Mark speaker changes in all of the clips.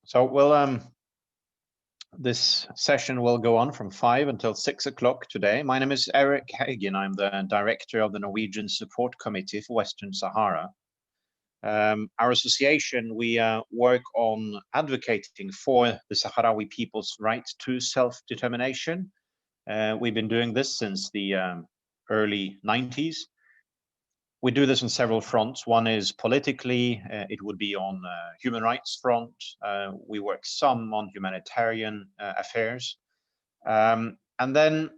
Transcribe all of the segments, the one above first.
Speaker 1: So this session will go on from 5 until 6 o'clock today. My name is Eric Hagen. I'm the director of the Norwegian Support Committee for Western Sahara. Our association, we work on advocating for the Sahrawi people's right to self-determination. We've been doing this since the early 90s. We do this on several fronts. One is politically, it would be on human rights front. We work some on humanitarian affairs. And then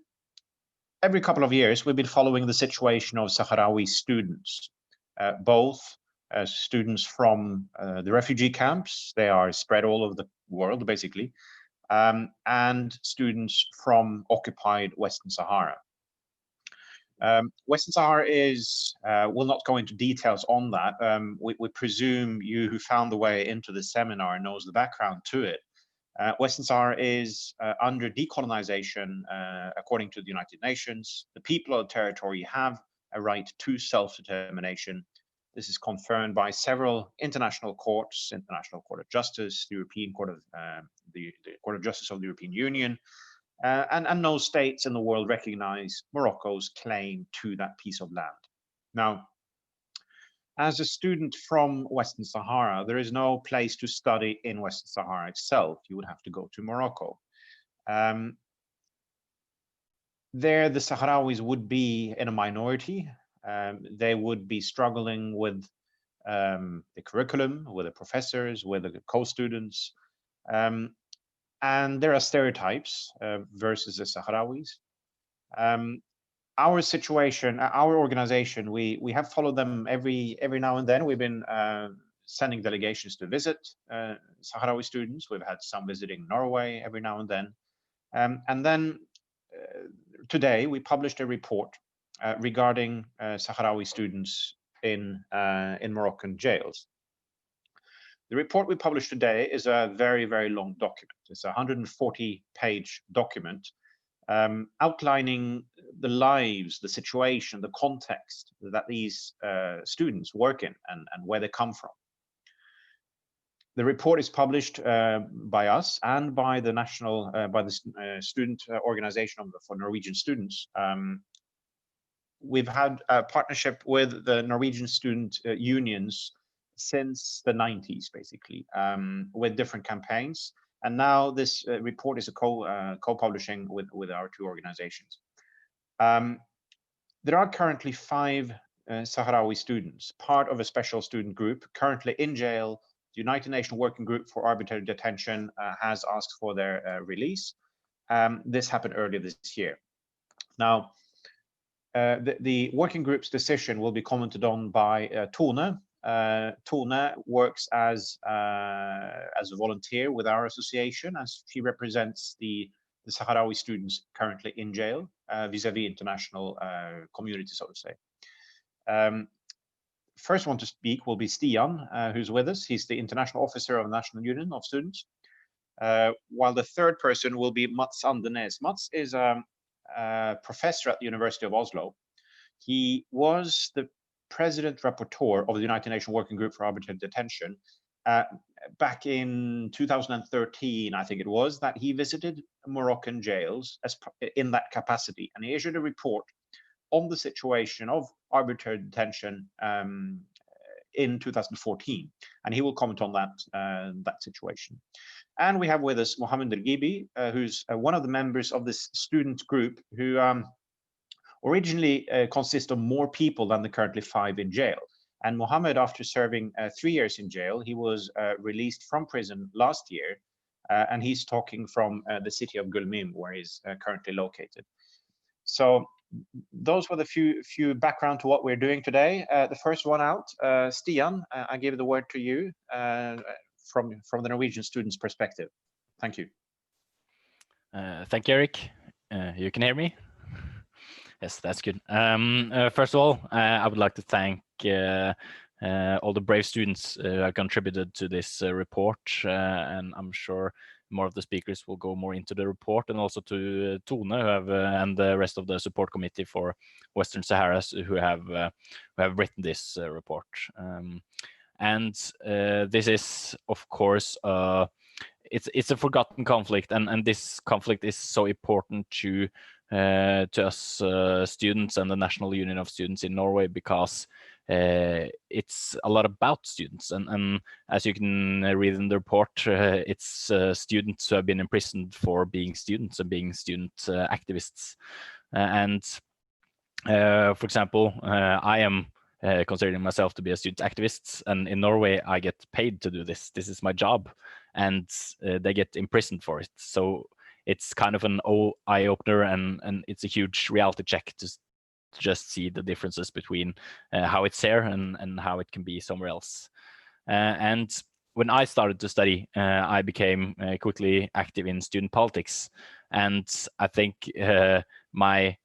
Speaker 1: every couple of years, we've been following the situation of Sahrawi students, both students from the refugee camps, they are spread all over the world, basically, and students from occupied Western Sahara. Western Sahara is, we'll not go into details on that. We presume you who found the way into the seminar knows the background to it. Western Sahara is under decolonization according to the United Nations. The people of the territory have a right to self-determination. This is confirmed by several international courts, International Court of Justice, the European Court of the Court of Justice of the European Union, and no states in the world recognize Morocco's claim to that piece of land. Now, as a student from Western Sahara, there is no place to study in Western Sahara itself. You would have to go to Morocco. There, the Sahrawis would be in a minority. They would be struggling with the curriculum, with the professors, with the co-students. And there are stereotypes versus the Sahrawis. Our situation, our organization, we have followed them every now and then. We've been sending delegations to visit Sahrawi students. We've had some visiting Norway every now and then. And then today we published a report regarding Sahrawi students in Moroccan jails. The report we published today is a very, very long document. It's a 140-page document outlining the lives, the situation, the context that these students work in and where they come from. The report is published by us and by the national, by the student organization for Norwegian students. We've had a partnership with the Norwegian student unions since the 90s, basically, with different campaigns. And now this report is a co-publishing with our two organizations. There are currently 5 Sahrawi students, part of a special student group, currently in jail. The United Nations Working Group for Arbitrary Detention has asked for their release. This happened earlier this year. Now, the working group's decision will be commented on by Tone. Tone works as a volunteer with our association, as she represents the Sahrawi students currently in jail vis-a-vis international community, so to say. First one to speak will be Stian, who's with us. He's the international officer of the National Union of Students. While the third person will be Mats Andenes. Mats is a professor at the University of Oslo. He was the president rapporteur of the United Nations Working Group for Arbitrary Detention back in 2013, I think it was, that he visited Moroccan jails in that capacity, and he issued a report on the situation of arbitrary detention in 2014, and he will comment on that situation. And we have with us Mohammed Al-Gibi, who's one of the members of this student group who originally consists of more people than the currently 5 in jail. And Mohammed, after serving 3 years in jail, he was released from prison last year, and he's talking from the city of Gulmim, where he's currently located. So those were the few background to what we're doing today. The first one out, Stian, I give the word to you from the Norwegian students' perspective. Thank you.
Speaker 2: Thank you, Eric. You can hear me? Yes, that's good. First of all, I would like to thank all the brave students who have contributed to this report, and I'm sure more of the speakers will go more into the report, and also to Tone who have and the rest of the support committee for Western Sahara who have written this report. And this is, of course, it's a forgotten conflict, and this conflict is so important to us students and the National Union of Students in Norway, because it's a lot about students, and as you can read in the report, it's students who have been imprisoned for being students and being student activists. And for example, I am considering myself to be a student activist, and in Norway I get paid to do this. This is my job, and they get imprisoned for it. So it's kind of an eye opener, and it's a huge reality check to just see the differences between how it's here and how it can be somewhere else. And when I started to study, I became quickly active in student politics, and I think my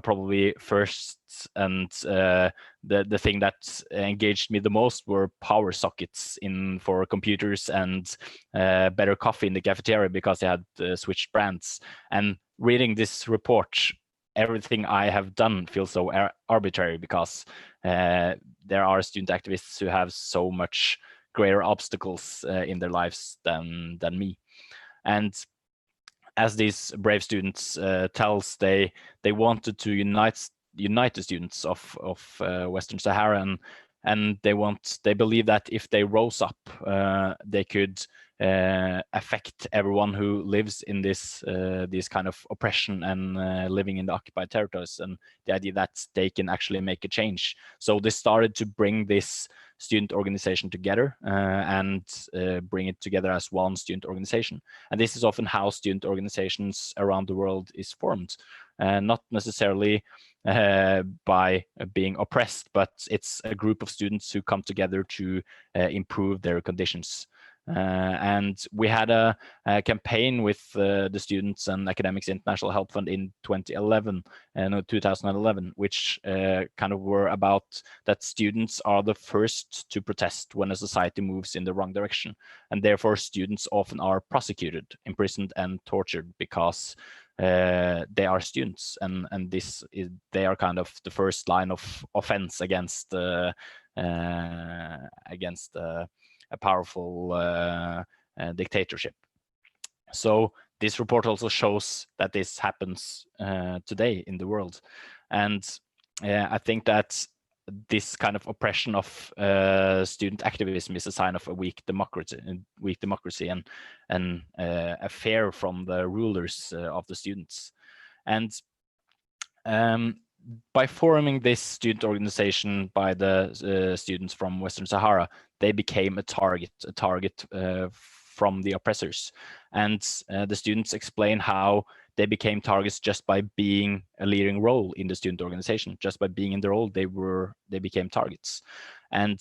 Speaker 2: probably first and the thing that engaged me the most were power sockets for computers and better coffee in the cafeteria, because they had switched brands. And reading this report, everything I have done feels so arbitrary, because there are student activists who have so much greater obstacles in their lives than me. And as these brave students tells, they wanted to unite the students of Western Sahara, and they believe that if they rose up, they could affect everyone who lives in this kind of oppression and living in the occupied territories, and the idea that they can actually make a change. So they started to bring this student organization together and bring it together as one student organization. And this is often how student organizations around the world is formed, not necessarily by being oppressed, but it's a group of students who come together to improve their conditions. And we had a campaign with the Students and Academics International Help Fund in 2011, which kind of were about that students are the first to protest when a society moves in the wrong direction, and therefore students often are prosecuted, imprisoned, and tortured because they are students, and they are kind of the first line of offense against a powerful dictatorship. So this report also shows that this happens today in the world, and I think that this kind of oppression of student activism is a sign of a weak democracy, and a fear from the rulers of the students. And by forming this student organization by the students from Western Sahara, they became a target from the oppressors. And the students explain how they became targets just by being a leading role in the student organization. Just by being in the role, they became targets. And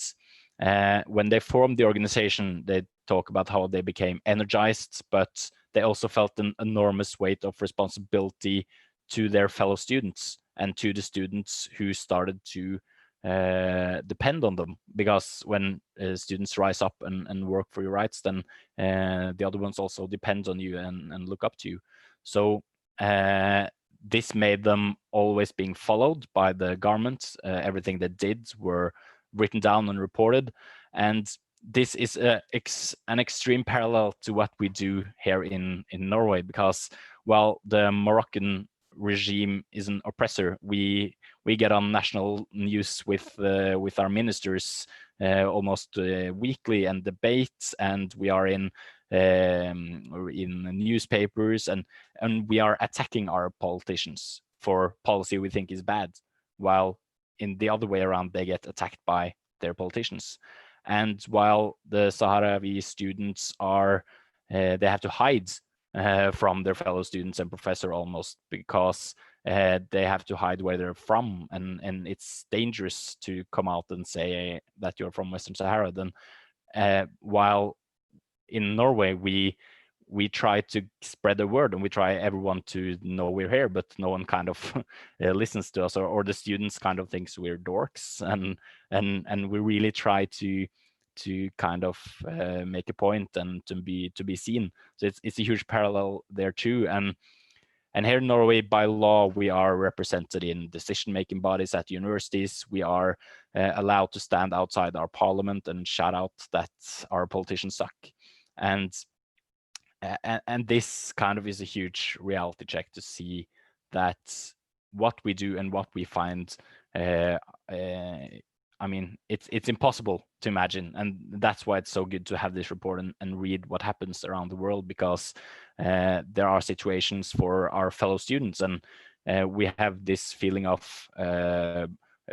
Speaker 2: when they formed the organization, they talk about how they became energized, but they also felt an enormous weight of responsibility to their fellow students and to the students who started to depend on them. Because when students rise up and work for your rights, then the other ones also depend on you and look up to you. So this made them always being followed by the government. Everything they did were written down and reported. And this is an extreme parallel to what we do here in Norway, because while the Moroccan regime is an oppressor, we get on national news with our ministers almost weekly, and debates, and we are in newspapers, and we are attacking our politicians for policy we think is bad, while in the other way around, they get attacked by their politicians. And while the Saharawi students are they have to hide from their fellow students and professor almost, because they have to hide where they're from, and it's dangerous to come out and say that you're from Western Sahara. Then while in Norway we try to spread the word, and we try everyone to know we're here, but no one kind of listens to us, or the students kind of thinks we're dorks, and we really try to kind of make a point and to be seen. So it's a huge parallel there too. And here in Norway, by law, we are represented in decision-making bodies at universities. We are allowed to stand outside our parliament and shout out that our politicians suck. And and this kind of is a huge reality check to see that what we do and what we find, I mean, it's impossible to imagine, and that's why it's so good to have this report and read what happens around the world, because there are situations for our fellow students, and we have this feeling of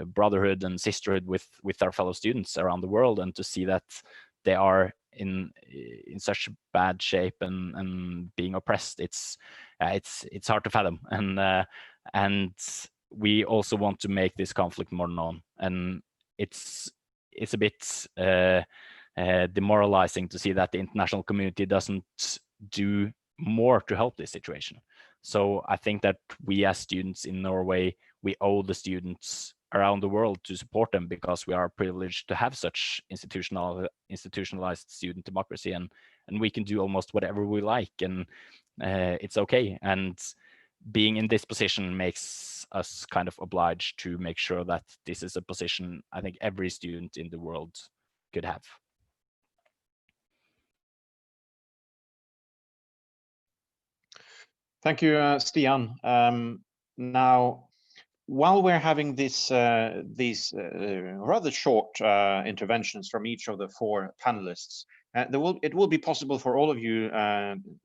Speaker 2: brotherhood and sisterhood with our fellow students around the world, and to see that they are in such bad shape and being oppressed, it's hard to fathom, and we also want to make this conflict more known, and it's a bit demoralizing to see that the international community doesn't do more to help this situation. So I think that we as students in Norway, we owe the students around the world to support them, because we are privileged to have such institutionalized student democracy, and we can do almost whatever we like, and it's okay. And being in this position makes us kind of obliged to make sure that this is a position I think every student in the world could have.
Speaker 1: Thank you, Stian. Now, while we're having these rather short interventions from each of the four panelists, it will be possible for all of you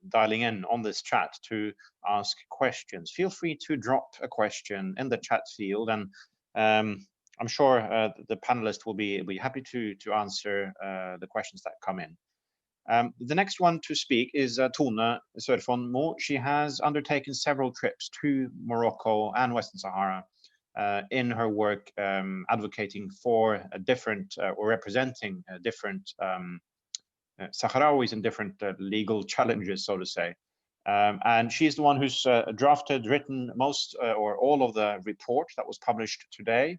Speaker 1: dialing in on this chat to ask questions. Feel free to drop a question in the chat field, and I'm sure the panelists will be happy to answer the questions that come in. The next one to speak is Tone Sørfonn Mo. She has undertaken several trips to Morocco and Western Sahara in her work advocating for different or representing different Sahrawis in different legal challenges, so to say. And she's the one who's written most or all of the report that was published today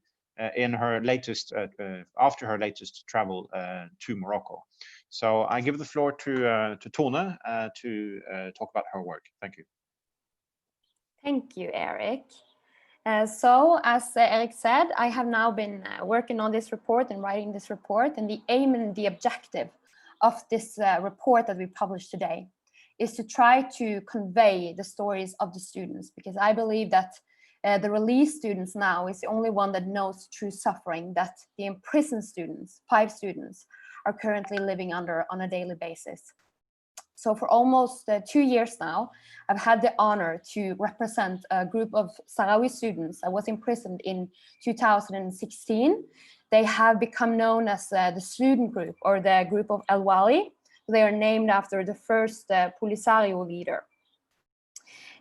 Speaker 1: in her latest, after her latest travel to Morocco. So I give the floor to Tone to talk about her work. Thank you.
Speaker 3: Thank you, Eric. So as Eric said, I have now been working on this report and writing this report, and the aim and the objective of this report that we published today is to try to convey the stories of the students, because I believe that the released students now is the only one that knows true suffering that the imprisoned students, 5 students, are currently living under on a daily basis. So for almost 2 years now, I've had the honor to represent a group of Sahrawi students that was imprisoned in 2016. They have become known as the student group, or the group of El Wali. They are named after the first Polisario leader.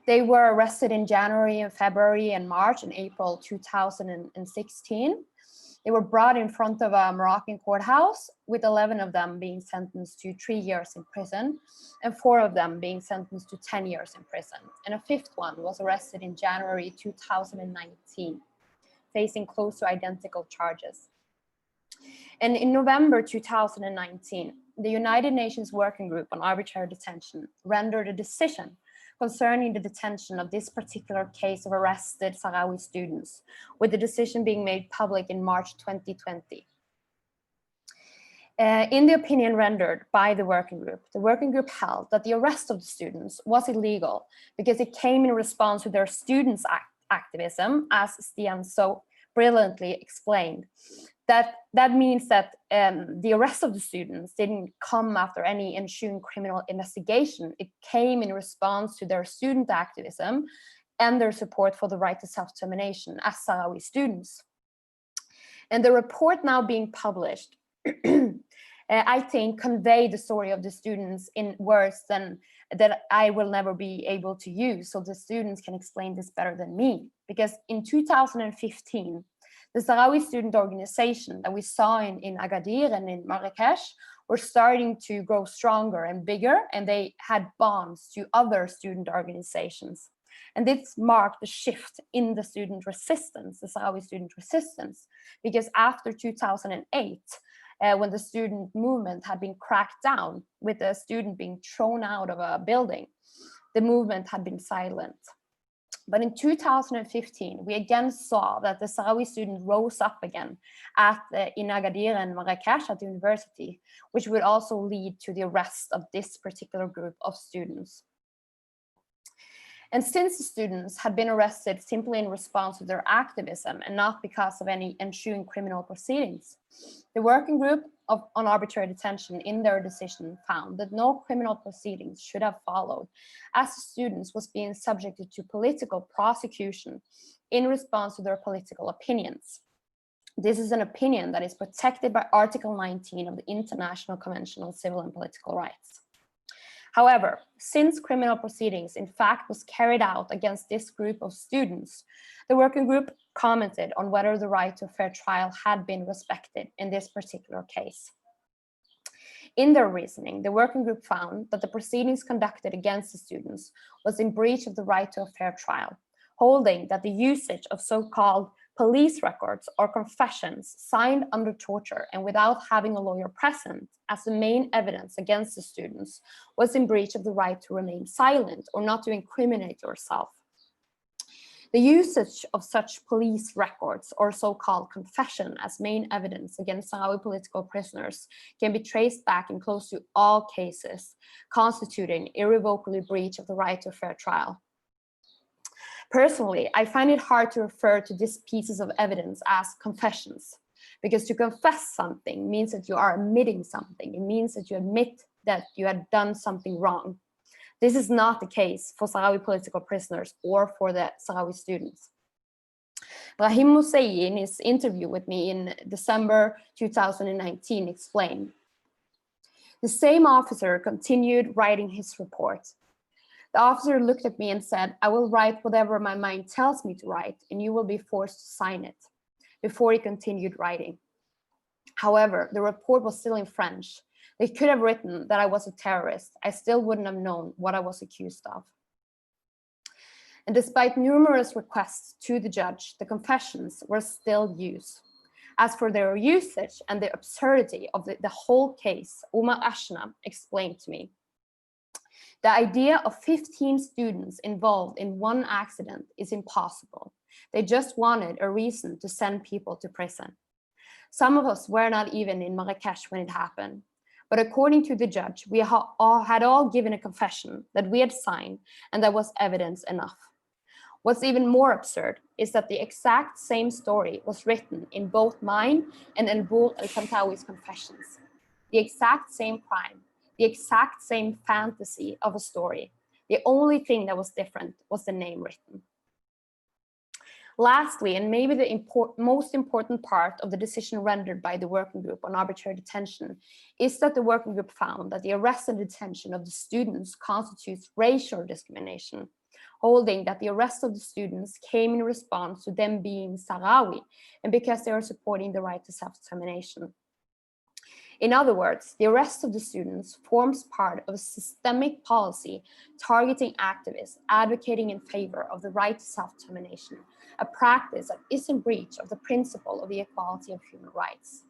Speaker 3: They were arrested in January and February and March and April 2016. They were brought in front of a Moroccan courthouse, with 11 of them being sentenced to 3 years in prison, and 4 of them being sentenced to 10 years in prison. And a 5th one was arrested in January 2019, facing close to identical charges. And in November 2019, the United Nations Working Group on Arbitrary Detention rendered a decision concerning the detention of this particular case of arrested Sahrawi students, with the decision being made public in March 2020. In the opinion rendered by the working group held that the arrest of the students was illegal because it came in response to their students' activism, as Stian so brilliantly explained. That means that the arrest of the students didn't come after any ensuing criminal investigation. It came in response to their student activism and their support for the right to self-determination as Sahrawi students. And the report now being published, I think, convey the story of the students in words that I will never be able to use, so the students can explain this better than me. Because in 2015, the Sahrawi student organization that we saw in Agadir and in Marrakesh were starting to grow stronger and bigger, and they had bonds to other student organizations. And this marked a shift in the student resistance, the Sahrawi student resistance, because after 2008, when the student movement had been cracked down, with a student being thrown out of a building, the movement had been silent. But in 2015, we again saw that the Sahrawi student rose up again in Agadir and Marrakesh at the university, which would also lead to the arrest of this particular group of students. And since the students had been arrested simply in response to their activism and not because of any ensuing criminal proceedings, the working group on arbitrary detention in their decision found that no criminal proceedings should have followed, as the students was being subjected to political prosecution in response to their political opinions. This is an opinion that is protected by Article 19 of the International Convention on Civil and Political Rights. However, since criminal proceedings in fact was carried out against this group of students, the working group commented on whether the right to a fair trial had been respected in this particular case. In their reasoning, the working group found that the proceedings conducted against the students was in breach of the right to a fair trial, holding that the usage of so-called police records or confessions signed under torture and without having a lawyer present as the main evidence against the students was in breach of the right to remain silent or not to incriminate yourself. The usage of such police records or so-called confession as main evidence against Sahrawi political prisoners can be traced back in close to all cases, constituting irrevocably breach of the right to a fair trial. Personally, I find it hard to refer to these pieces of evidence as confessions, because to confess something means that you are admitting something. It means that you admit that you had done something wrong. This is not the case for Sahrawi political prisoners or for the Sahrawi students. Brahim Moussaï, in his interview with me in December 2019, explained, the same officer continued writing his report. The officer looked at me and said, I will write whatever my mind tells me to write, and you will be forced to sign it, before he continued writing. However, the report was still in French. They could have written that I was a terrorist. I still wouldn't have known what I was accused of. And despite numerous requests to the judge, the confessions were still used. As for their usage and the absurdity of the whole case, Omar Ashna explained to me, the idea of 15 students involved in one accident is impossible. They just wanted a reason to send people to prison. Some of us were not even in Marrakesh when it happened. But according to the judge, we had all given a confession that we had signed, and that was evidence enough. What's even more absurd is that the exact same story was written in both mine and El-Bour El-Kantawi's confessions. The exact same crime, the exact same fantasy of a story. The only thing that was different was the name written. Lastly, and maybe the most important part of the decision rendered by the working group on arbitrary detention is that the working group found that the arrest and detention of the students constitutes racial discrimination, holding that the arrest of the students came in response to them being Sahrawi and because they are supporting the right to self-determination. In other words, the arrest of the students forms part of a systemic policy targeting activists advocating in favor of the right to self-determination, a practice that is in breach of the principle of the equality of human rights.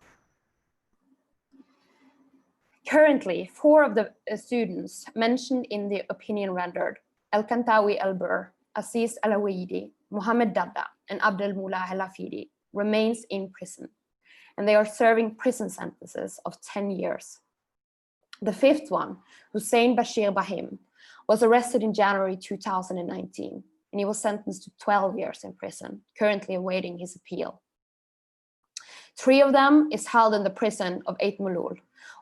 Speaker 3: Currently, 4 of the students mentioned in the opinion rendered, El-Kantawi El-Bur, Aziz El-Awaidi, Mohammed Dada, and Abdel Mullah El-Hafidi, remains in prison, and they are serving prison sentences of 10 years. The 5th one, Hussein Bashir Bahim, was arrested in January 2019, and he was sentenced to 12 years in prison, currently awaiting his appeal. 3 of them is held in the prison of Eit Mulul,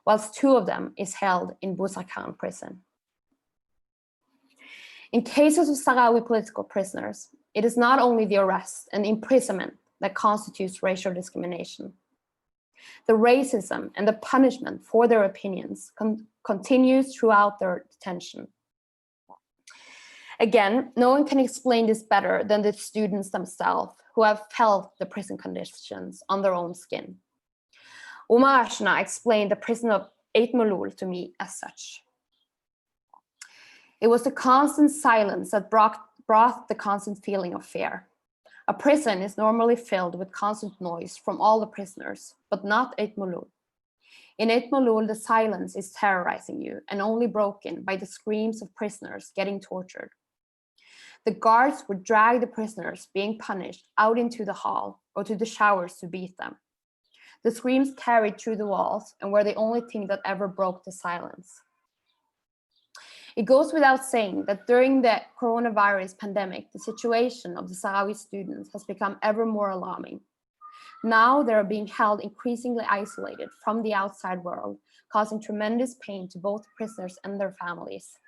Speaker 3: whilst 2 of them is held in Busarkan prison. In cases of Sahrawi political prisoners, it is not only the arrest and imprisonment that constitutes racial discrimination. The racism and the punishment for their opinions continues throughout their detention. Again, no one can explain this better than the students themselves who have felt the prison conditions on their own skin. Omar Ashna explained the prison of Eit Mulul to me as such. It was the constant silence that brought the constant feeling of fear. A prison is normally filled with constant noise from all the prisoners, but not Eit Mulul. In Eit Mulul, the silence is terrorizing you and only broken by the screams of prisoners getting tortured. The guards would drag the prisoners being punished out into the hall or to the showers to beat them. The screams carried through the walls and were the only thing that ever broke the silence. It goes without saying that during the coronavirus pandemic, the situation of the Sahrawi students has become ever more alarming. Now they are being held increasingly isolated from the outside world, causing tremendous pain to both prisoners and their families.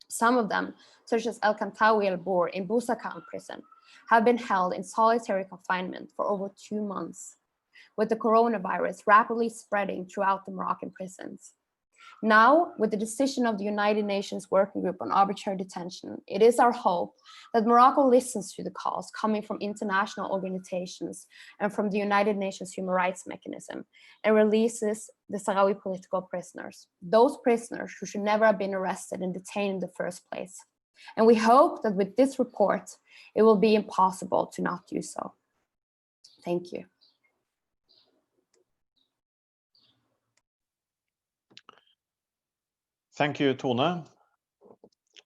Speaker 3: Some of them, such as El Kantawi El Bour in Busakan prison, have been held in solitary confinement for over 2 months, with the coronavirus rapidly spreading throughout the Moroccan prisons. Now, with the decision of the United Nations Working Group on Arbitrary Detention, it is our hope that Morocco listens to the calls coming from international organizations and from the United Nations Human Rights Mechanism and releases the Sahrawi political prisoners, those prisoners who should never have been arrested and detained in the first place. And we hope that with this report, it will be impossible to not do so. Thank you.
Speaker 1: Thank you, Tone.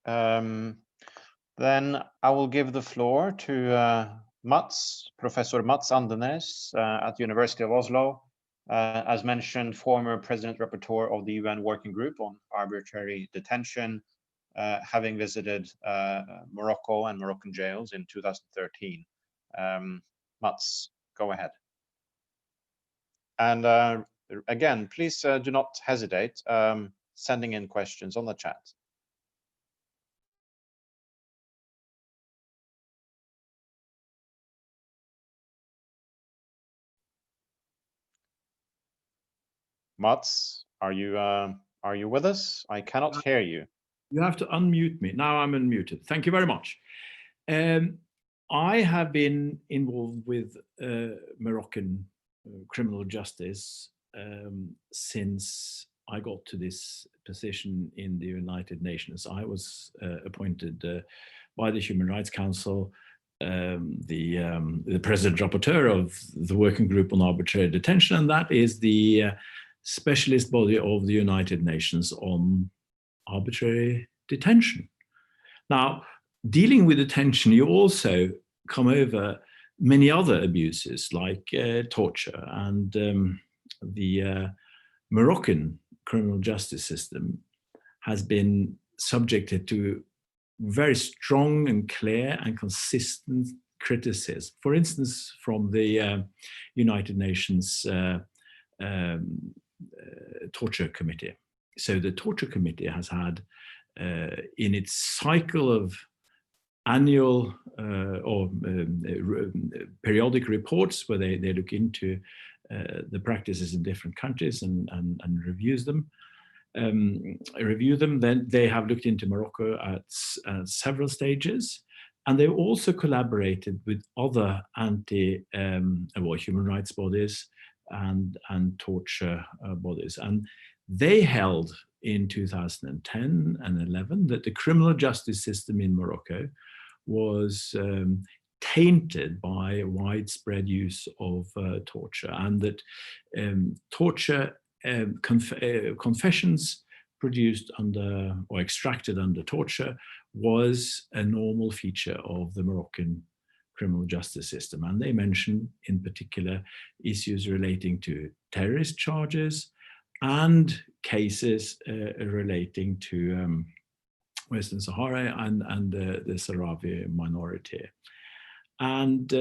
Speaker 1: Then I will give the floor to Professor Mats Andenæs at the University of Oslo. As mentioned, former President Rapporteur of the UN Working Group on Arbitrary Detention, having visited Morocco and Moroccan jails in 2013. Mats, go ahead. And again, please do not hesitate sending in questions on the chat. Mats, are you with us? I cannot hear you.
Speaker 4: You have to unmute me. Now I'm unmuted. Thank you very much. I have been involved with Moroccan criminal justice since I got to this position in the United Nations. I was appointed by the Human Rights Council, the President Rapporteur of the Working Group on Arbitrary Detention, and that is the specialist body of the United Nations on arbitrary detention. Now, dealing with detention, you also come over many other abuses like torture, and the Moroccan criminal justice system has been subjected to very strong and clear and consistent criticism. For instance, from the United Nations Torture Committee. So the Torture Committee has had in its cycle of annual or periodic reports where they look into the practices in different countries and review them. Then they have looked into Morocco at several stages, and they've also collaborated with other human rights bodies and torture bodies. And they held in 2010 and 11 that the criminal justice system in Morocco was tainted by widespread use of torture, and that torture confessions produced under or extracted under torture was a normal feature of the Moroccan criminal justice system. And they mention in particular issues relating to terrorist charges and cases relating to Western Sahara and the Sahrawi minority. And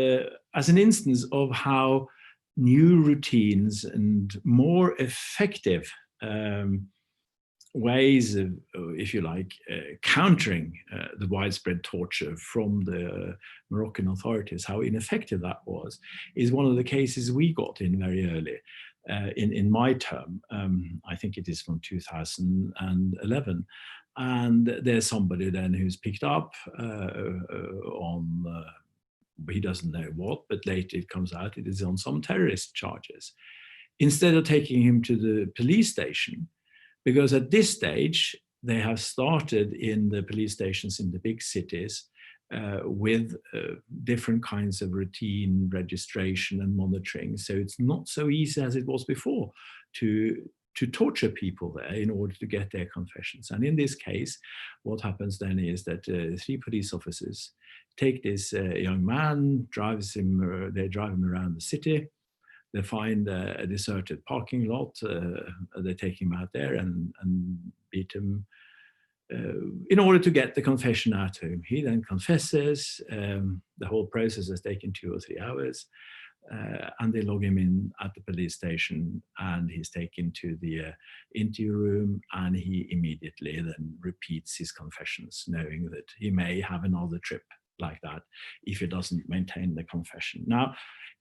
Speaker 4: as an instance of how new routines and more effective ways of, if you like, countering the widespread torture from the Moroccan authorities, how ineffective that was, is one of the cases we got in very early in my term. I think it is from 2011. And there's somebody then who's picked up on, he doesn't know what, but later it comes out it is on some terrorist charges. Instead of taking him to the police station, because at this stage, they have started in the police stations in the big cities with different kinds of routine registration and monitoring. So it's not so easy as it was before to to torture people there in order to get their confessions. And in this case, what happens then is that 3 police officers take this young man, they drive him around the city. They find a deserted parking lot. They take him out there and beat him in order to get the confession out of him. He then confesses. The whole process has taken 2 or 3 hours. And they log him in at the police station, and he's taken to the interview room, and he immediately then repeats his confessions, knowing that he may have another trip like that if he doesn't maintain the confession. Now,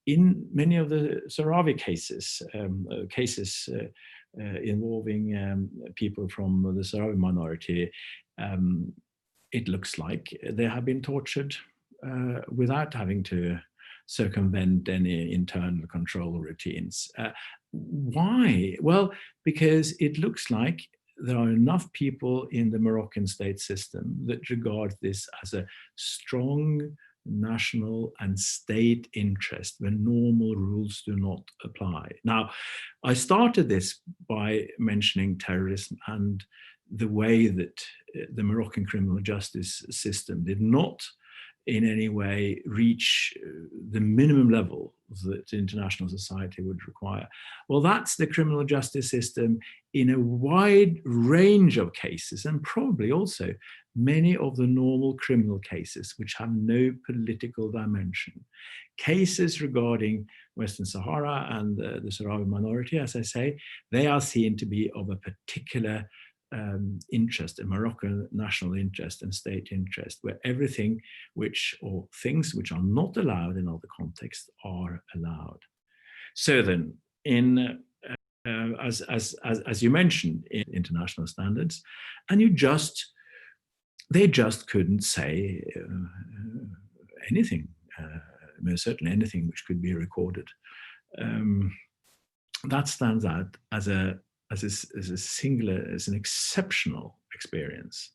Speaker 4: in many of the Sahrawi cases, involving people from the Sahrawi minority, it looks like they have been tortured without having to circumvent any internal control routines. Why? Well, because it looks like there are enough people in the Moroccan state system that regard this as a strong national and state interest when normal rules do not apply. Now, I started this by mentioning terrorism and the way that the Moroccan criminal justice system did not in any way reach the minimum level that international society would require. Well, that's the criminal justice system in a wide range of cases, and probably also many of the normal criminal cases which have no political dimension. Cases regarding Western Sahara and the Sahrawi minority, as I say, they are seen to be of a particular interest, a Moroccan national interest and state interest, where everything or things which are not allowed in other contexts are allowed. So then, as you mentioned, in international standards, and they just couldn't say anything, most certainly anything which could be recorded. That stands out as an exceptional experience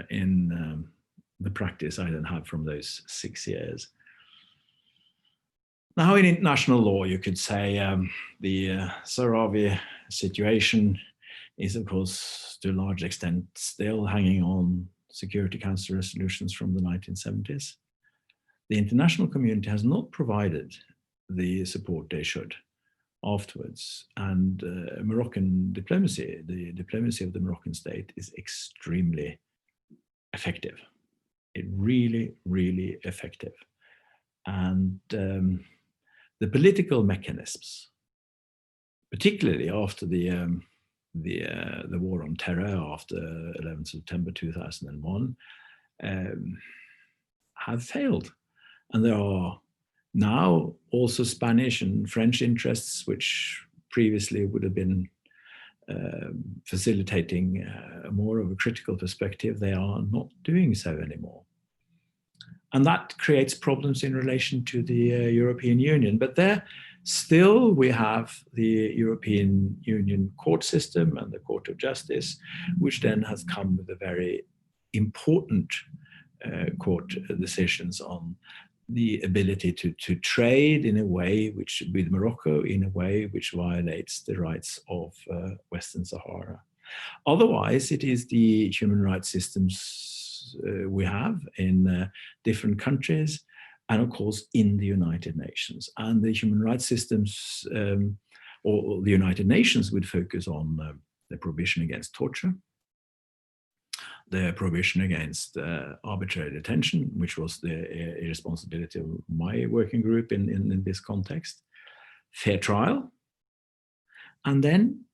Speaker 4: in the practice I then have from those 6 years. Now, in international law, you could say the Sahrawi situation is, of course, to a large extent still hanging on Security Council resolutions from the 1970s. The international community has not provided the support they should afterwards, and Moroccan diplomacy, the diplomacy of the Moroccan state, is extremely effective. It really, really effective. And the political mechanisms, particularly after the war on terror after 11th September 2001, have failed, and there are now also Spanish and French interests, which previously would have been facilitating more of a critical perspective. They are not doing so anymore. And that creates problems in relation to the European Union. But there still we have the European Union court system and the Court of Justice, which then has come with a very important court decisions on the ability to trade in a way which, with Morocco, in a way which violates the rights of Western Sahara. Otherwise, it is the human rights systems we have in different countries, and of course in the United Nations. And the human rights systems, or the United Nations, would focus on the prohibition against torture, the prohibition against arbitrary detention, which was the responsibility of my working group in this context, fair trial, and then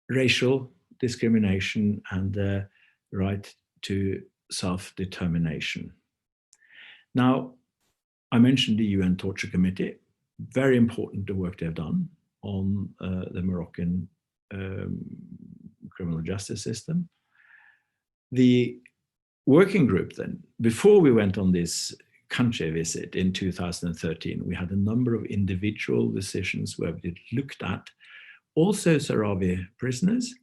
Speaker 4: racial discrimination and the right to self-determination. Now, I mentioned the UN Torture Committee. Very important the work they've done on the Moroccan criminal justice system. The working group then, before we went on this country visit in 2013, we had a number of individual decisions where we looked at also Sahrawi prisoners,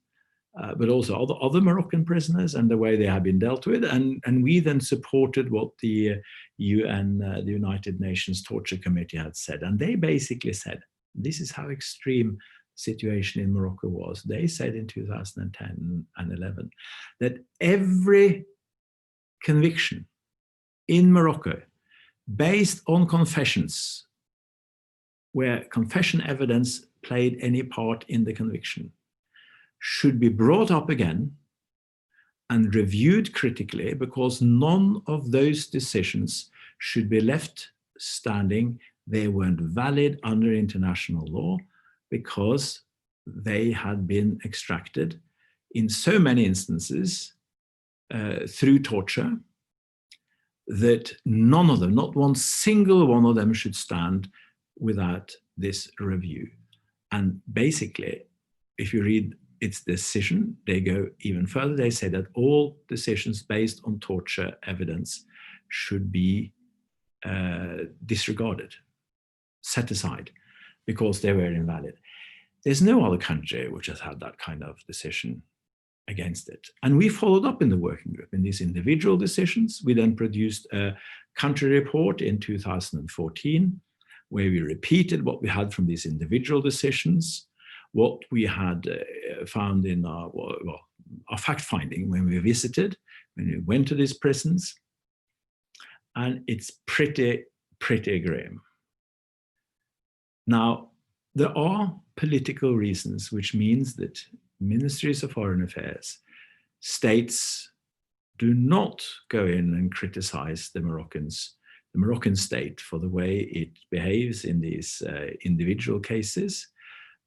Speaker 4: but also other Moroccan prisoners and the way they have been dealt with. And we then supported what the UN, the United Nations Torture Committee had said. And they basically said, this is how extreme situation in Morocco was, they said in 2010 and 11 that every conviction in Morocco based on confessions, where confession evidence played any part in the conviction, should be brought up again and reviewed critically, because none of those decisions should be left standing. They weren't valid under international law because they had been extracted in so many instances through torture that none of them, not one single one of them, should stand without this review. And basically, if you read its decision, they go even further. They say that all decisions based on torture evidence should be disregarded, set aside, because they were invalid. There's no other country which has had that kind of decision against it. And we followed up in the working group in these individual decisions. We then produced a country report in 2014, where we repeated what we had from these individual decisions, what we had found in our fact-finding when we visited, when we went to these prisons. And it's pretty grim. Now, there are political reasons, which means that ministries of foreign affairs, states, do not go in and criticize the Moroccan state for the way it behaves in these individual cases,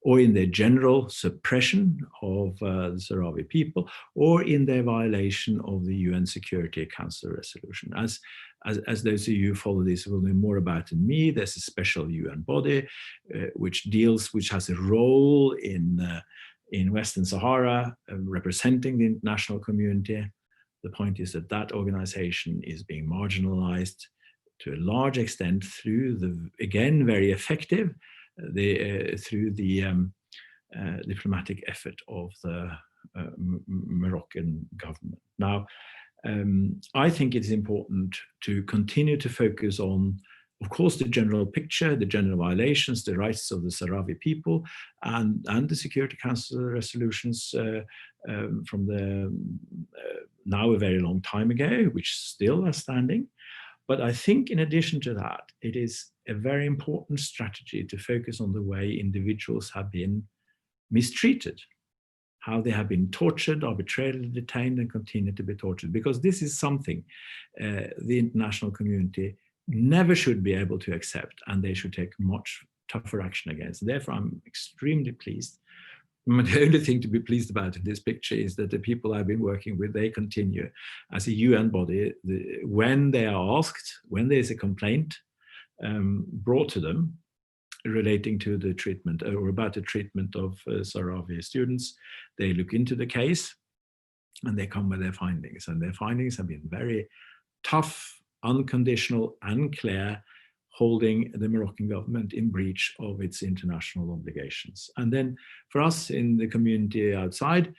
Speaker 4: or in their general suppression of the Sahrawi people, or in their violation of the UN Security Council resolution. As those of you who follow this will know more about than me, there's a special UN body which has a role in Western Sahara, representing the international community. The point is that that organization is being marginalized to a large extent through the, again, very effective, through the diplomatic effort of the Moroccan government. Now, I think it's important to continue to focus on, of course, the general picture, the general violations, the rights of the Sahrawi people, and the Security Council resolutions from the now a very long time ago, which still are standing. But I think in addition to that, it is a very important strategy to focus on the way individuals have been mistreated, how they have been tortured, arbitrarily detained, and continue to be tortured, because this is something the international community never should be able to accept, and they should take much tougher action against. Therefore, I'm extremely pleased. The only thing to be pleased about in this picture is that the people I've been working with, they continue as a UN body, when they are asked, when there's a complaint brought to them relating to the treatment or about the treatment of Sahrawi students, they look into the case and they come with their findings. And their findings have been very tough, unconditional, and clear, holding the Moroccan government in breach of its international obligations. And then for us in the community outside,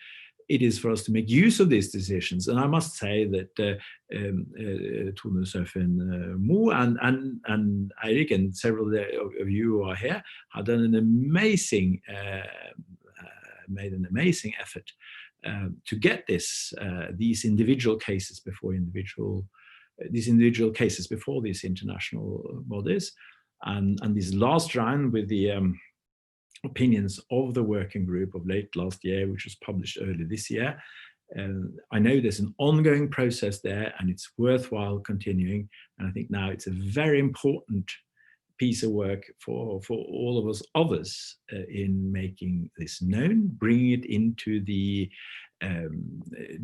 Speaker 4: it is for us to make use of these decisions. And I must say that Tone Søffen Mo and Eirik and several of you who are here have done an amazing, made an amazing effort to get these individual cases before these international bodies, and this last round with the opinions of the working group of late last year, which was published early this year. I know there's an ongoing process there, and it's worthwhile continuing. And I think now it's a very important piece of work for all of us others in making this known, bringing it into the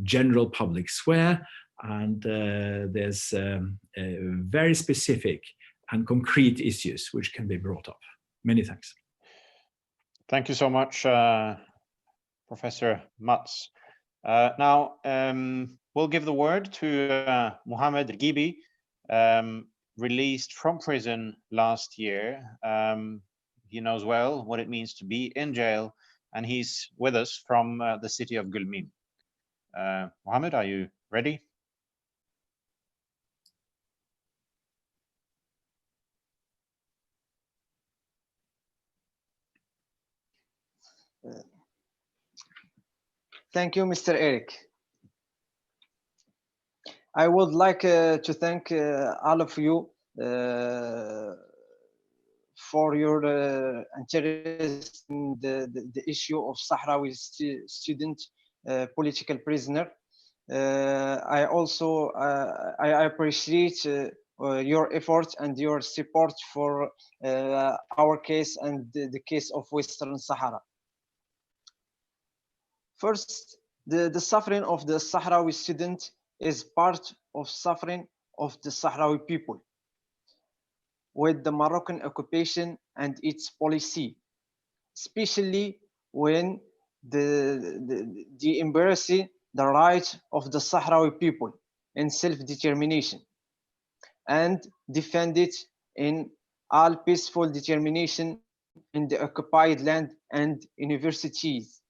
Speaker 4: general public sphere. And there's very specific and concrete issues which can be brought up. Many thanks.
Speaker 1: Thank you so much, Professor Mats. Now, we'll give the word to Mohammed Gibi, released from prison last year. He knows well what it means to be in jail, and he's with us from the city of Gulmim. Mohammed, are you ready?
Speaker 5: Thank you, Mr. Eric. I would like to thank all of you for your interest in the issue of Sahrawi student political prisoner. I also I appreciate your effort and your support for our case and the case of Western Sahara. First, the suffering of the Sahrawi student is part of suffering of the Sahrawi people with the Moroccan occupation and its policy, especially when the embracing the right of the Sahrawi people in self-determination and defend it in all peaceful determination in the occupied land and universities.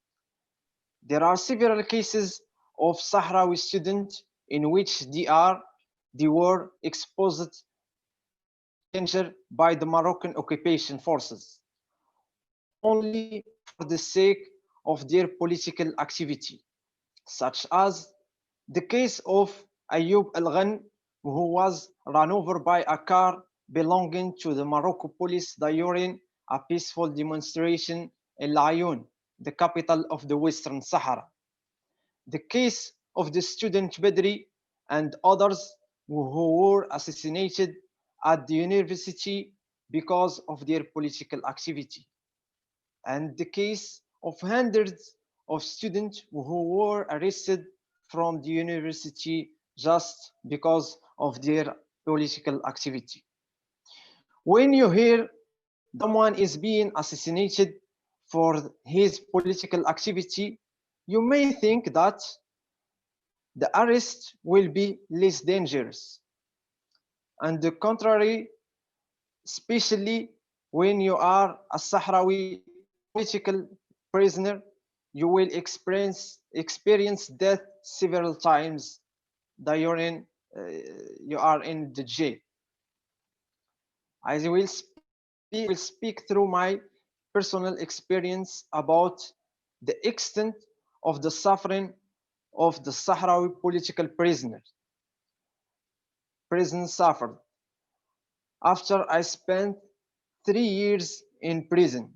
Speaker 5: There are several cases of Sahrawi students in which they were exposed to danger by the Moroccan occupation forces only for the sake of their political activity, such as the case of Ayoub El-Ghan, who was run over by a car belonging to the Morocco police during a peaceful demonstration in Laayoune, the capital of the Western Sahara. The case of the student Bedri and others who were assassinated at the university because of their political activity. And the case of hundreds of students who were arrested from the university just because of their political activity. When you hear someone is being assassinated for his political activity, you may think that the arrest will be less dangerous. On the contrary, especially when you are a Sahrawi political prisoner, you will experience death several times during you are in the jail. I will speak through my personal experience about the extent of the suffering of the Sahrawi political prisoner. Prison suffered after I spent 3 years in prison.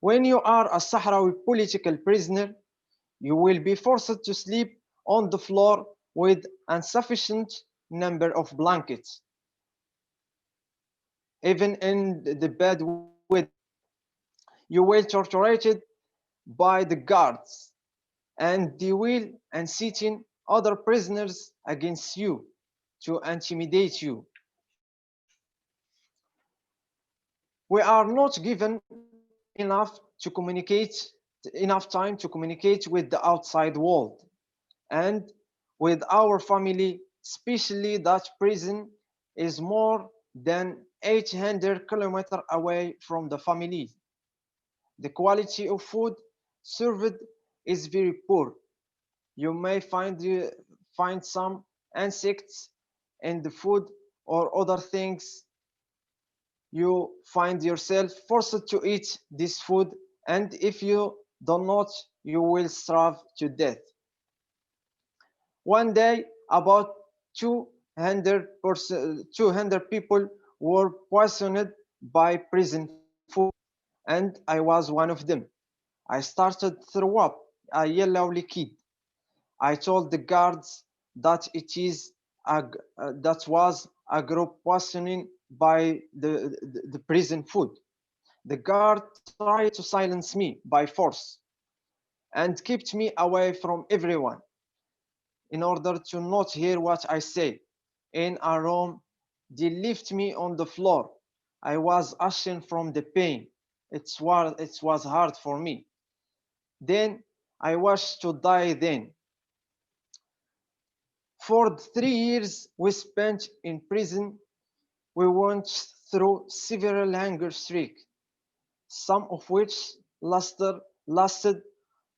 Speaker 5: When you are a Sahrawi political prisoner, you will be forced to sleep on the floor with insufficient number of blankets. Even in the bed with you will tortured by the guards and they will inciting other prisoners against you to intimidate you. We are not given enough time to communicate with the outside world and with our family, especially that prison is more than 800 kilometers away from the family. The quality of food served is very poor. You may find some insects in the food or other things. You find yourself forced to eat this food, and if you do not, you will starve to death. One day, about 200 people were poisoned by prison food, and I was one of them. I started to throw up a yellow liquid. I told the guards that that was a group poisoning by the prison food. The guard tried to silence me by force and kept me away from everyone in order to not hear what I say. In a room, they left me on the floor. I was ashen from the pain. It was hard for me. Then I was to die then. For 3 years we spent in prison, we went through several hunger streaks, some of which lasted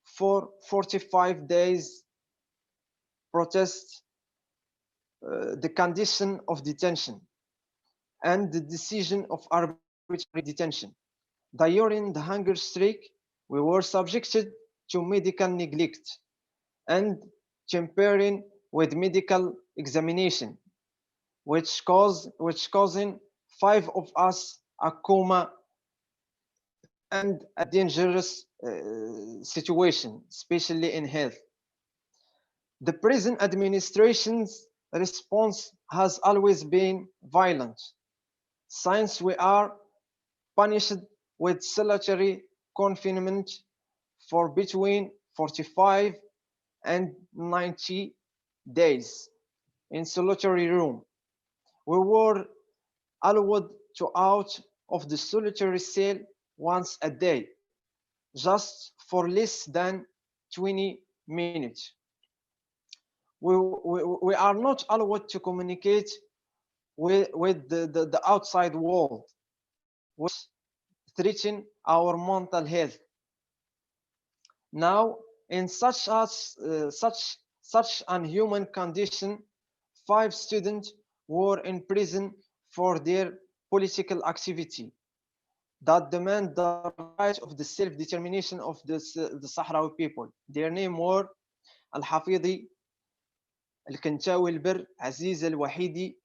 Speaker 5: for 45 days. Protest the condition of detention and the decision of arbitrary detention. During the hunger streak, we were subjected to medical neglect and tampering with medical examination, which causing 5 of us a coma and a dangerous situation, especially in health. The prison administration's response has always been violent, since we are punished with solitary confinement for between 45 and 90 days in solitary room. We were allowed to out of the solitary cell once a day, just for less than 20 minutes. We are not allowed to communicate with the outside world, which threaten our mental health. Now, in such unhuman condition, 5 students were in prison for their political activity that demand the right of the self-determination of the Sahrawi people. Their name were Al-Hafidi, الكنتاوي البر، عزيز الوحيدي،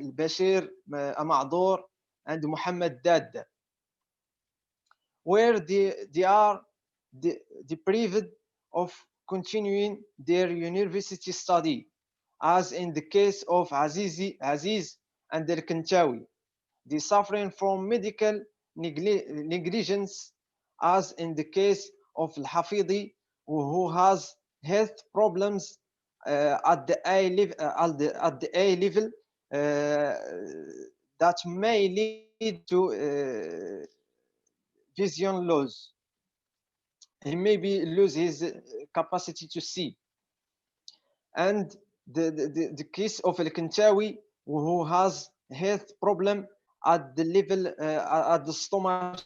Speaker 5: البشير معذور, and Muhammad Dad, where they are deprived of continuing their university study, as in the case of Aziz and Al-Kantawi. They suffering from medical negligence, as in the case of Al-Hafidi, who has health problems at the A level that may lead to vision loss. He maybe lose his capacity to see. And the case of Al-Kantawi, who has health problem at the level at the stomach.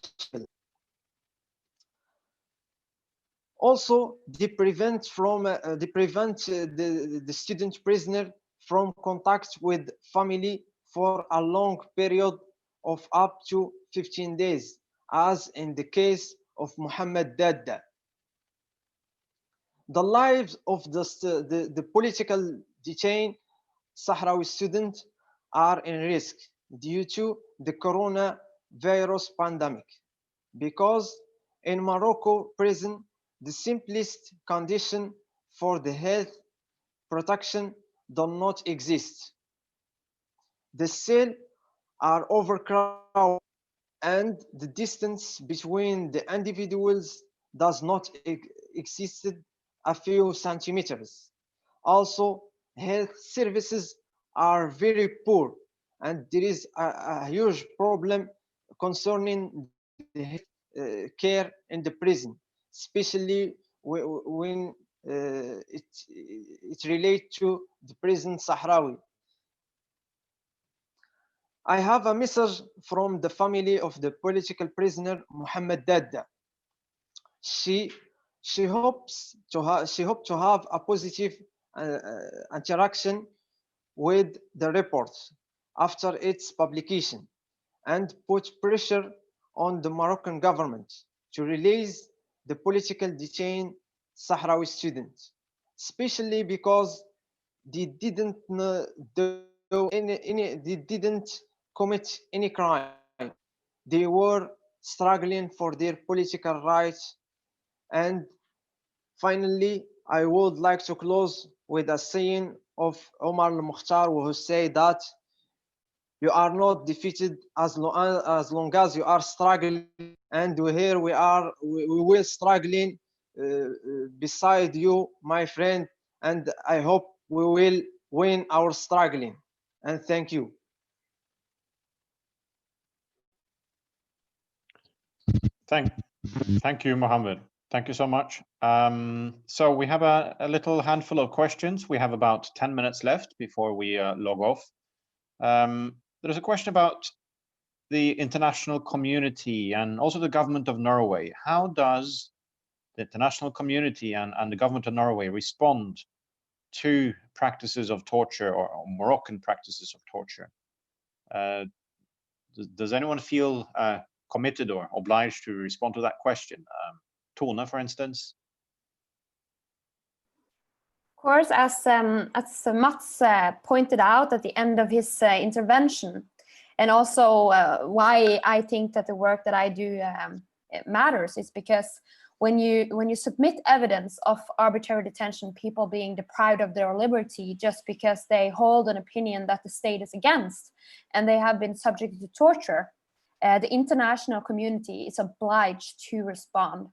Speaker 5: Also, they prevent the student prisoner from contact with family for a long period of up to 15 days, as in the case of Muhammad Dadda. The lives of the political detained Sahrawi students are in risk due to the coronavirus pandemic, because in Morocco prison, the simplest condition for the health protection do not exist. The cells are overcrowded and the distance between the individuals does not exist a few centimeters. Also, health services are very poor, and there is a huge problem concerning the health care in the prison, especially when it relates to the prison Sahrawi. I have a message from the family of the political prisoner Muhammad Dadda. She hopes to have a positive interaction with the report after its publication, and put pressure on the Moroccan government to release the politically detained Sahrawi students, especially because they didn't commit any crime. They were struggling for their political rights. And finally, I would like to close with a saying of Omar al-Mukhtar, who say that you are not defeated as long as you are struggling, and here we will struggling beside you, my friend, and I hope we will win our struggling. And thank you.
Speaker 1: Thank you, Mohammed. Thank you so much. So we have a little handful of questions. We have about 10 minutes left before we log off. There's a question about the international community and also the government of Norway. How does the international community and the government of Norway respond to practices of torture or Moroccan practices of torture? Does anyone feel committed or obliged to respond to that question? Tone, for instance?
Speaker 3: Of course, as Mats pointed out at the end of his intervention, and also why I think that the work that I do it matters is because when you submit evidence of arbitrary detention, people being deprived of their liberty just because they hold an opinion that the state is against, and they have been subjected to torture, the international community is obliged to respond.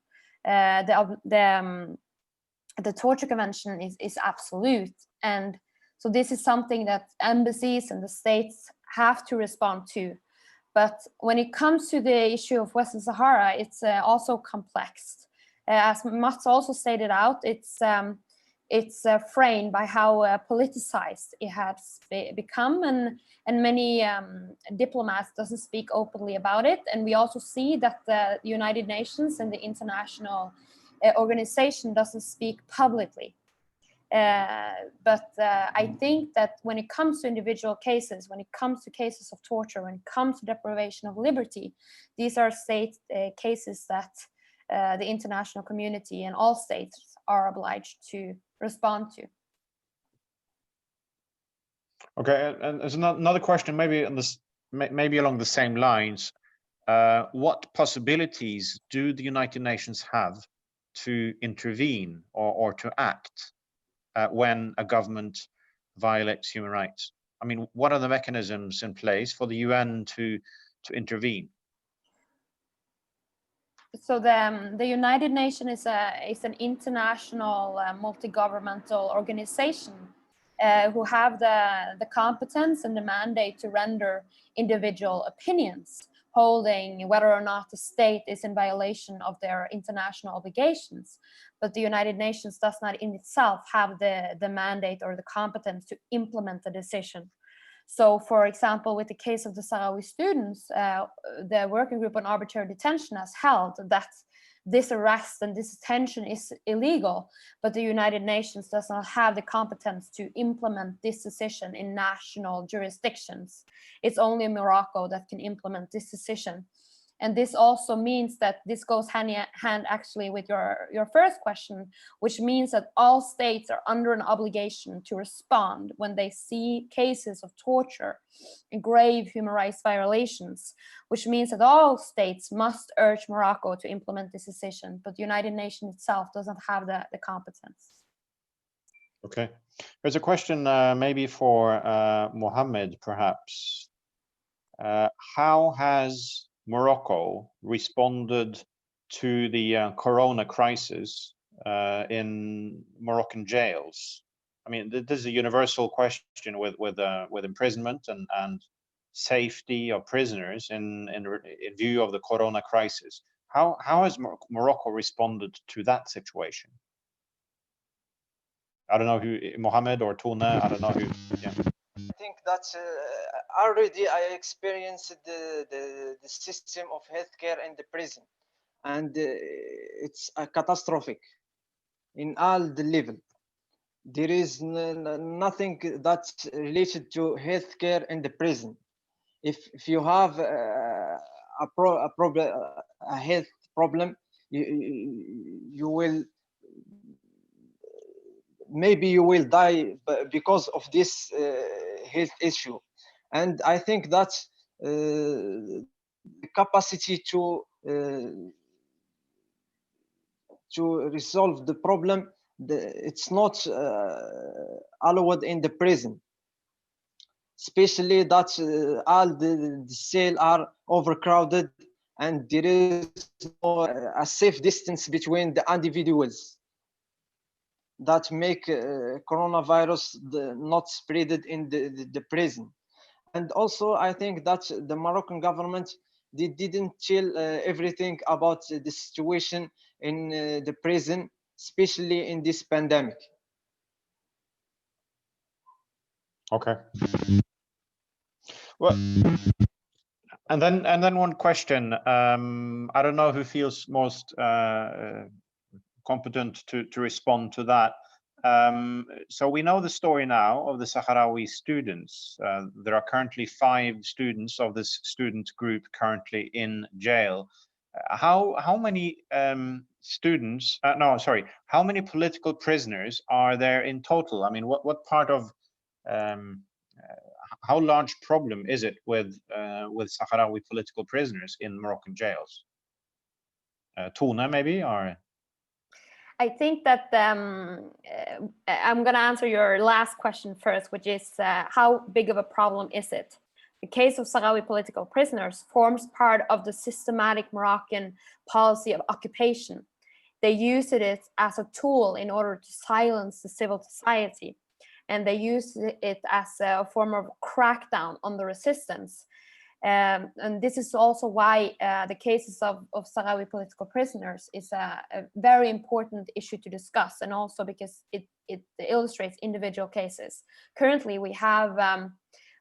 Speaker 3: The torture convention is absolute, and so this is something that embassies and the states have to respond to. But when it comes to the issue of Western Sahara, it's also complex. As Mats also stated out, it's framed by how politicized it has become, and many diplomats doesn't speak openly about it. And we also see that the United Nations and the international organization doesn't speak publicly. But I think that when it comes to individual cases, when it comes to cases of torture, when it comes to deprivation of liberty, these are state cases that the international community and all states are obliged to respond to.
Speaker 1: Okay, and there's another question, maybe on this, maybe along the same lines. What possibilities do the United Nations have to intervene or to act when a government violates human rights? I mean, what are the mechanisms in place for the UN to intervene?
Speaker 3: So the United Nations is an international multi-governmental organization who have the competence and the mandate to render individual opinions, holding whether or not the state is in violation of their international obligations. But the United Nations does not in itself have the mandate or the competence to implement the decision. So, for example, with the case of the Saharawi students, the working group on arbitrary detention has held that this arrest and this detention is illegal, but the United Nations does not have the competence to implement this decision in national jurisdictions. It's only Morocco that can implement this decision. And this also means that this goes hand in hand actually with your first question, which means that all states are under an obligation to respond when they see cases of torture and grave human rights violations, which means that all states must urge Morocco to implement this decision, but the United Nations itself doesn't have the competence.
Speaker 1: Okay, there's a question maybe for Mohammed, perhaps. How has Morocco responded to the corona crisis in Moroccan jails? I mean, this is a universal question with imprisonment and safety of prisoners in view of the corona crisis. How has Morocco responded to that situation? I don't know who, Mohammed or Tone, I don't know who. Yeah.
Speaker 5: I think that already I experienced the system of healthcare in the prison, and it's catastrophic in all the level. There is nothing that's related to healthcare in the prison. If you have a health problem, you will maybe you will die because of this health issue. And I think that the capacity to resolve the problem, it's not allowed in the prison, especially that all the cells are overcrowded and there is no a safe distance between the individuals that make coronavirus not spreaded in the prison. And also I think that the Moroccan government, they didn't tell everything about the situation in the prison, especially in this pandemic.
Speaker 1: Okay. Well, and then one question. I don't know who feels most competent to respond to that. So we know the story now of the Saharawi students. There are currently 5 students of this student group currently in jail. how many students? No, sorry. How many political prisoners are there in total? I mean, what part of how large problem is it with Sahrawi political prisoners in Moroccan jails? Tone, maybe, or?
Speaker 3: I think that I'm going to answer your last question first, which is how big of a problem is it? The case of Sahrawi political prisoners forms part of the systematic Moroccan policy of occupation. They use it as a tool in order to silence the civil society, and they use it as a form of crackdown on the resistance. And this is also why the cases of Sahrawi political prisoners is a very important issue to discuss, and also because it illustrates individual cases. Currently, we have,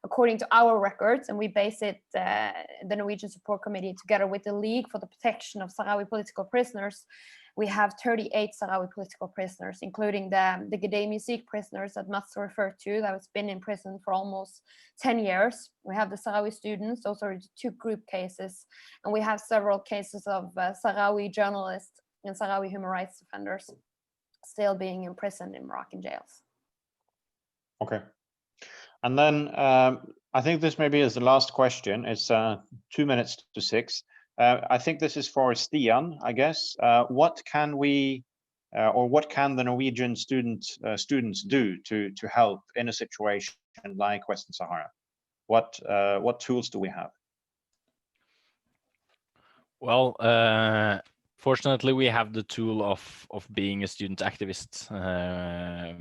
Speaker 3: according to our records, and we base it, the Norwegian Support Committee, together with the League for the Protection of Sahrawi Political Prisoners, we have 38 Sahrawi political prisoners, including the Gede Music prisoners that Mats referred to, that has been in prison for almost 10 years. We have the Sahrawi students, those are 2 group cases, and we have several cases of Sahrawi journalists and Sahrawi human rights defenders still being imprisoned in Moroccan jails.
Speaker 1: Okay. And then I think this maybe is the last question. It's 2 minutes to 6. I think this is for Stian, I guess. What can we, or what can the Norwegian students do to help in a situation like Western Sahara? What tools do we have?
Speaker 2: Well, fortunately, we have the tool of being a student activist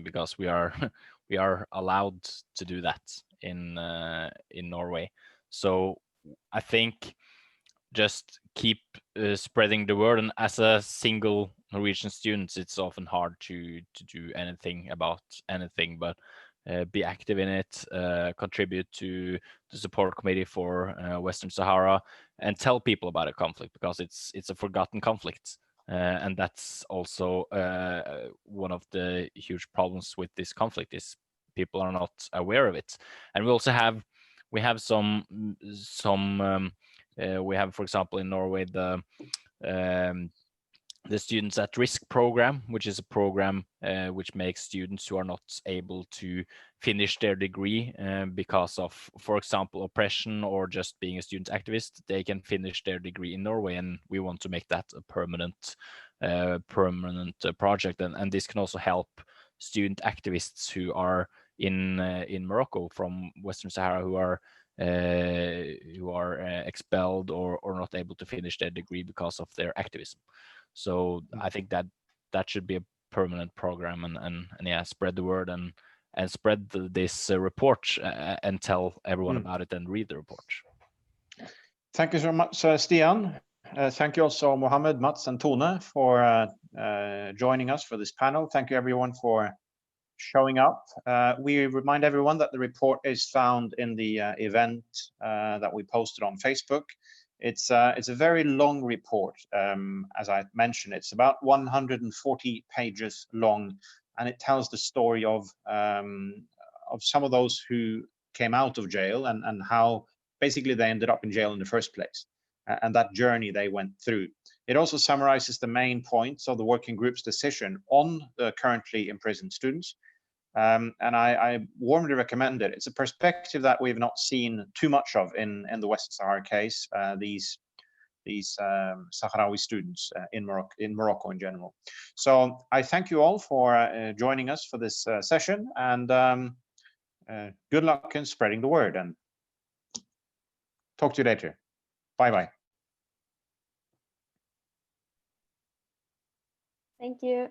Speaker 2: because we are allowed to do that in Norway. So I think just keep spreading the word, and as a single Norwegian student, it's often hard to do anything about anything, but be active in it, contribute to the support committee for Western Sahara, and tell people about a conflict, because it's a forgotten conflict, and that's also one of the huge problems with this conflict, is people are not aware of it. And we also have we have, for example, in Norway, the Students at Risk program, which is a program which makes students who are not able to finish their degree because of, for example, oppression or just being a student activist, they can finish their degree in Norway, and we want to make that a permanent project. And this can also help student activists who are in Morocco from Western Sahara, who are expelled or not able to finish their degree because of their activism. So I think that should be a permanent program, and yeah, spread the word and spread this report and tell everyone about it and read the report.
Speaker 1: Thank you so much, Stian. Thank you also, Mohammed, Mats, and Tone, for joining us for this panel. Thank you, everyone, for showing up. We remind everyone that the report is found in the event that we posted on Facebook. It's a very long report. As I mentioned, it's about 140 pages long, and it tells the story of some of those who came out of jail and how basically they ended up in jail in the first place, and that journey they went through. It also summarizes the main points of the working group's decision on the currently imprisoned students. And I warmly recommend it. It's a perspective that we've not seen too much of in the Western Sahara case, these Sahrawi students in Morocco in general. So I thank you all for joining us for this session, and good luck in spreading the word, and talk to you later. Bye-bye.
Speaker 3: Thank you.